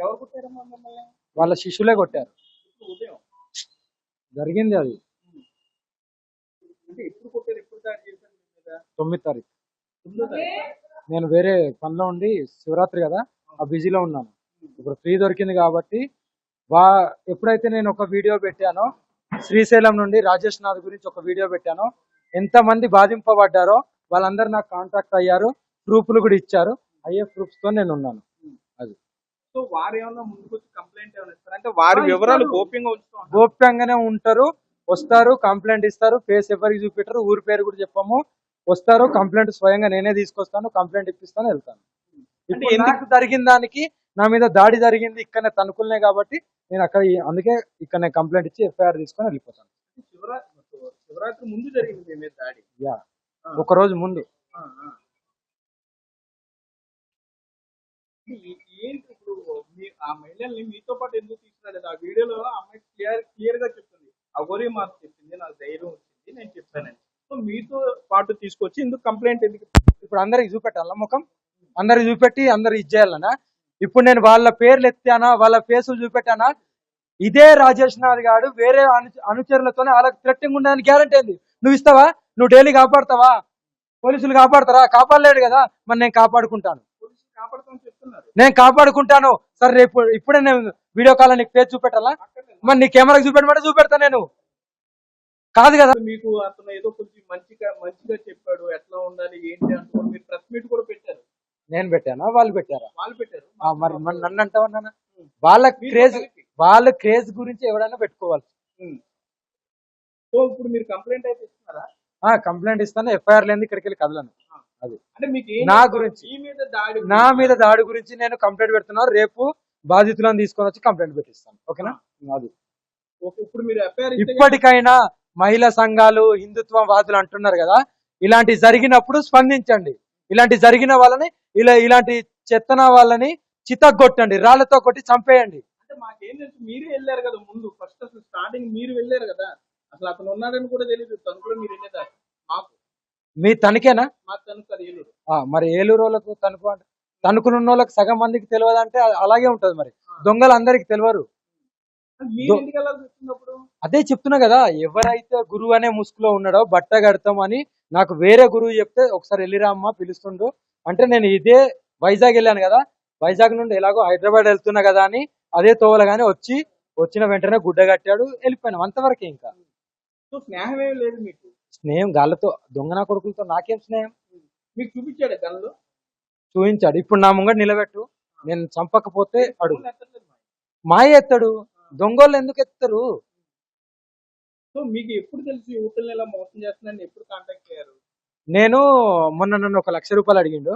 ఎవరు కొట్టారమ్మా మిమ్మల్ని? వాళ్ళ శిష్యులే కొట్టారు. ఇప్పుడు ఉదయం జరిగింది అది అంటే ఎప్పుడు కొట్టారు? ఎప్పుడు దాడి చేశారు మీ మీద? 9వ తారీఖు. 9వ తారీఖు. నేను వేరే పనిలో ఉండి శివరాత్రి కదా ఆ బిజీలో ఉన్నాను. ఇప్పుడు ఫ్రీ దొరికింది కాబట్టి వా ఎప్పుడైతే నేను ఒక వీడియో పెట్టానో శ్రీశైలం నుండి రాజేష్ నాథ్ గురించి ఒక వీడియో పెట్టానో ఎంతమంది బాధింపబడ్డారో వాళ్ళందరూ నాకు కాంటాక్ట్ అయ్యారు, ప్రూఫ్లు కూడా ఇచ్చారు. అయ్యే ప్రూఫ్స్ తో నేను ఉన్నాను. అది సో వారు ఏమన్నా ముందుకు వచ్చి కంప్లైంట్ ఏమైనా ఇస్తారు అంటే వారి వివరాలు గోప్యంగా ఉంచుతాం. గోప్యంగానే ఉంటారు, వస్తారు, కంప్లైంట్ ఇస్తారు. ఫేస్ ఎవరికి చూపెట్టరు, ఊరి పేరు కూడా చెప్పము. వస్తారు, కంప్లైంట్ స్వయంగా నేనే తీసుకొస్తాను, కంప్లైంట్ ఇప్పిస్తాను, వెళ్తాను. ఇప్పుడు ఎందుకు జరిగిన దానికి నా మీద దాడి జరిగింది ఇక్కడనే తణుకులనే కాబట్టి నేను అక్కడ అందుకే ఇక్కడనే కంప్లైంట్ ఇచ్చి ఎఫ్ఐఆర్ తీసుకొని వెళ్ళిపోతాను. శివరాత్రి ముందు జరిగింది మీ మీద దాడి? యా, ఒక రోజు ముందు. ఏంటి ఇప్పుడు ఆ మహిళల్ని మీతో పాటు ఎందుకు తీసుకురాలేదు? ఆ వీడియోలో అమ్మాయి క్లియర్ గా చెప్తుంది, అగోరి మాకు చెప్పింది, నాకు ధైర్యం వచ్చింది, నేను చెప్పానని. సో మీతో పాటు తీసుకొచ్చి ఎందుకు కంప్లైంట్ ఎందుకు? ఇప్పుడు అందరికి చూపెట్టాల ముఖం, అందరికి చూపెట్టి అందరు ఇచ్చేయాలనా? ఇప్పుడు నేను వాళ్ళ పేర్లు ఎత్తానా, వాళ్ళ ఫేసులు చూపెట్టానా? ఇదే రాజేష్ నాథ్ గారు వేరే అనుచరులతోనే వాళ్ళకి థ్రెట్టింగ్ ఉండడానికి గ్యారంటీ ఏంది? నువ్వు ఇస్తావా? నువ్వు డైలీ కాపాడుతావా? పోలీసులు కాపాడతారా? కాపాడలేడు కదా, మరి నేను కాపాడుకుంటాను. నేను కాపాడుకుంటాను. సరే రేపు ఇప్పుడే నేను వీడియో కాల్ నీకు పేజ్ చూపెట్టాలా? మరి నీ కెమెరాకి చూపెట్టమంటే చూపెడతా నేను, కాదు కదా. మీకు అతను ఏదో కొంచెం మంచిగా చెప్పాడు, ఎట్లా ఉండాలి ఏంటి అనుకోండి, మీరు ప్రెస్ మీట్ కూడా పెట్టారు. నేను పెట్టానా వాళ్ళు పెట్టారా? వాళ్ళు పెట్టారు. మరి నన్ను అంటావన్నా? వాళ్ళ క్రేజ్ గురించి ఎవరైనా పెట్టుకోవాలి. సో ఇప్పుడు మీరు కంప్లైంట్ అయితే ఇస్తున్నారా? కంప్లైంట్ ఇస్తాను, ఎఫ్ఐఆర్ లేని ఇక్కడికి వెళ్ళి కదలను. అది అంటే మీకు నా గురించి, నా మీద దాడి గురించి నేను కంప్లైంట్ పెడుతున్నాను. రేపు బాధితులను తీసుకొని వచ్చి కంప్లైంట్ పెట్టిస్తాను. ఓకేనా? అది ఇప్పుడు మీరు ఇప్పటికైనా మహిళా సంఘాలు హిందుత్వం వాదులు అంటున్నారు కదా, ఇలాంటి జరిగినప్పుడు స్పందించండి. ఇలాంటి జరిగిన వాళ్ళని ఇలాంటి చెత్తన వాళ్ళని చితగొట్టండి, రాళ్లతో కొట్టి చంపేయండి. అంటే మాకేం తెలుసు, మీరే వెళ్ళారు కదా ముందు, ఫస్ట్ అసలు స్టార్టింగ్ మీరు వెళ్ళారు కదా, అసలు అతను ఉన్నాడని కూడా తెలియదు. తణుకులో మీరు వెళ్ళేదారు. మాకు మీ తణుకేనా? మా తణుకు అది ఏలూరు. మరి ఏలూరు వాళ్ళకు తణుకు అంటే తణుకులు ఉన్న వాళ్ళకి సగం మందికి తెలియదు అంటే అలాగే ఉంటది. మరి దొంగలు అందరికి తెలియరు. అదే చెప్తున్నా కదా, ఎవరైతే గురువు అనే ముసుగులో ఉన్నాడో బట్ట కడతాం అని నాకు వేరే గురువు చెప్తే ఒకసారి వెళ్ళిరా అమ్మ పిలుస్తుండు అంటే నేను ఇదే వైజాగ్ వెళ్ళాను కదా, వైజాగ్ నుండి ఎలాగో హైదరాబాద్ వెళ్తున్నా కదా అని అదే తోవల గానీ వచ్చిన వెంటనే గుడ్డ కట్టాడు, వెళ్ళిపోయినాం, అంతవరకే. ఇంకా స్నేహం ఏం లేదు మీకు? స్నేహం గాళ్ళతో, దొంగన కొడుకులతో నాకేం స్నేహం? మీకు చూపించాడు గన్లు? చూపించాడు. ఇప్పుడు నా ముంగట నిలబెట్టు, నేను చంపకపోతే అడుగు. మాయ ఎత్తాడు, దొంగోళ్ళు ఎందుకు ఎత్తారు? సో మీకు ఎప్పుడు తెలుసు యువకుల్ని ఇలా మోసం చేస్తున్నారని? ఎప్పుడు కాంటాక్ట్ అయ్యారు? నేను మొన్న నన్ను 1 లక్ష రూపాయలు అడిగిండు.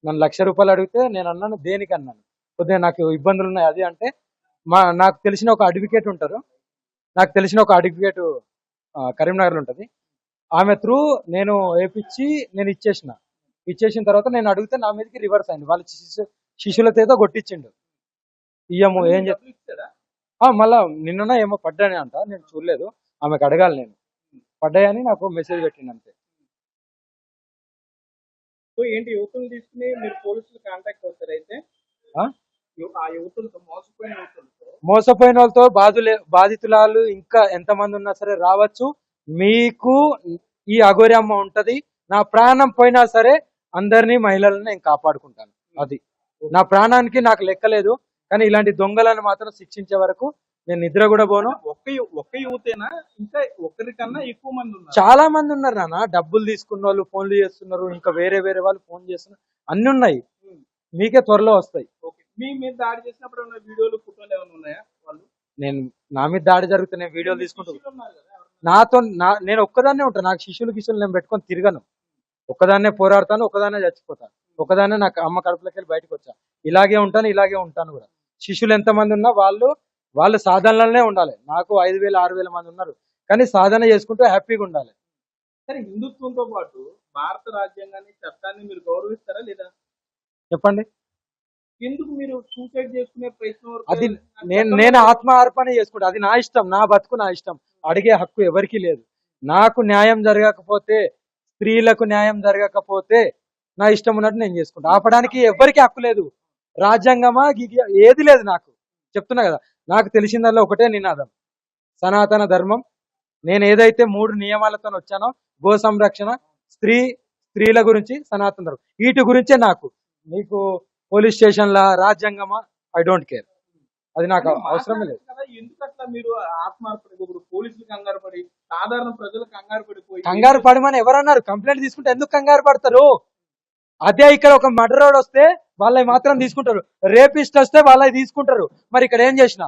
నన్ను 1 లక్ష రూపాయలు అడిగితే నేను అన్నాను దేనికి అన్నాను, కొద్దిగా నాకు ఇబ్బందులు ఉన్నాయి అది అంటే నాకు తెలిసిన ఒక అడ్వకేట్ ఉంటారు, నాకు తెలిసిన ఒక అడ్వకేట్ కరీంనగర్లో ఉంటుంది, ఆమె త్రూ నేను వేపించి నేను ఇచ్చేసిన తర్వాత నేను అడిగితే నా మీదకి రివర్స్ అయింది. వాళ్ళ శిష్యులతో ఏదో కొట్టించిండు. ఇయ్యము ఏం చెప్తాడా మళ్ళా నిన్న ఏమో పడ్డానే అంట, నేను చూడలేదు, ఆమెకు అడగాలి, నేను పడ్డాయని నాకు మెసేజ్ పెట్టింది అంతే. ఏంటి యువతులు తీసుకుని మీరు పోలీసులు కాంటాక్ట్ అవుతారు అయితే? ఆ యువతులతో మోసపోయిన వాళ్ళతో బాధితులాలు ఇంకా ఎంతమంది ఉన్నా సరే రావచ్చు. మీకు ఈ అఘోరి అమ్మ ఉంటది, నా ప్రాణం పోయినా సరే అందరినీ మహిళలను నేను కాపాడుకుంటాను. అది నా ప్రాణానికి నాకు లెక్కలేదు, కానీ ఇలాంటి దొంగలను మాత్రం శిక్షించే వరకు నేను నిద్ర కూడా పోను. ఒక్క యువతేనా ఇంకా ఒక్కరికన్నా ఎక్కువ మంది ఉన్నారు? చాలా మంది ఉన్నారు నాన్న, డబ్బులు తీసుకున్న వాళ్ళు ఫోన్లు చేస్తున్నారు, ఇంకా వేరే వాళ్ళు ఫోన్ చేస్తున్నారు, అన్ని ఉన్నాయి, మీకే త్వరలో వస్తాయి. మీ మీద దాడి చేసినప్పుడు వీడియోలు ఫోటోలు ఏమైనా ఉన్నాయా? వాళ్ళు నేను నా మీద దాడి జరిగితే నేను వీడియోలు తీసుకుంటాను. నేను ఒక్కదాన్నే ఉంటాను, నాకు శిష్యులు నేను పెట్టుకొని తిరగను, ఒక్కదాన్నే పోరాడతాను, ఒక్కదాన్నే చచ్చిపోతాను, ఒక్కదాన్నే నాకు అమ్మ కడుపులోకి వెళ్ళి బయటకు వచ్చా. ఇలాగే ఉంటాను కూడా. శిష్యులు ఎంతమంది ఉన్నా వాళ్ళు సాధనలోనే ఉండాలి. నాకు 5,000 6,000 మంది ఉన్నారు, కానీ సాధన చేసుకుంటూ హ్యాపీగా ఉండాలి. సరే, హిందుత్వంతో పాటు భారత రాజ్యాంగాన్ని చట్టాన్ని మీరు గౌరవిస్తారా లేదా? చెప్పండి. ఎందుకు మీరు సూసైడ్ చేసుకునే ప్రయత్నం? అది నేను ఆత్మార్పణ చేసుకుంటా, అది నా ఇష్టం, నా బతుకు నా ఇష్టం, అడిగే హక్కు ఎవరికి లేదు. నాకు న్యాయం జరగకపోతే, స్త్రీలకు న్యాయం జరగకపోతే నా ఇష్టం ఉన్నట్టు నేను చేసుకుంటా, ఆపడానికి ఎవరికి హక్కు లేదు. రాజ్యాంగమా ఏది లేదు నాకు. చెప్తున్నా కదా, నాకు తెలిసిందల్లా ఒకటే నినాదం, సనాతన ధర్మం. నేను ఏదైతే 3 నియమాలతో వచ్చానో, గో సంరక్షణ, స్త్రీల గురించి, సనాతన ధర్మం, వీటి గురించే నాకు. మీకు పోలీస్ స్టేషన్ల రాజ్యాంగమా, ఐ డోంట్ కేర్. అది నాకు అవసరమే లేదు. కదా, ఎందుకు అట్లా మీరు ఆత్మార్పడి ఇప్పుడు పోలీసులు కంగారు పడి సాధారణ ప్రజలు కంగారు పడిపోయి కంగారు పడమని ఎవరన్నారు? కంప్లైంట్ తీసుకుంటే ఎందుకు కంగారు పడతారు? అదే ఇక్కడ ఒక మర్డర్ వస్తే వాళ్ళవి మాత్రం తీసుకుంటారు, రేపిస్ట్ వస్తే వాళ్ళవి తీసుకుంటారు. మరి ఇక్కడ ఏం చేసిన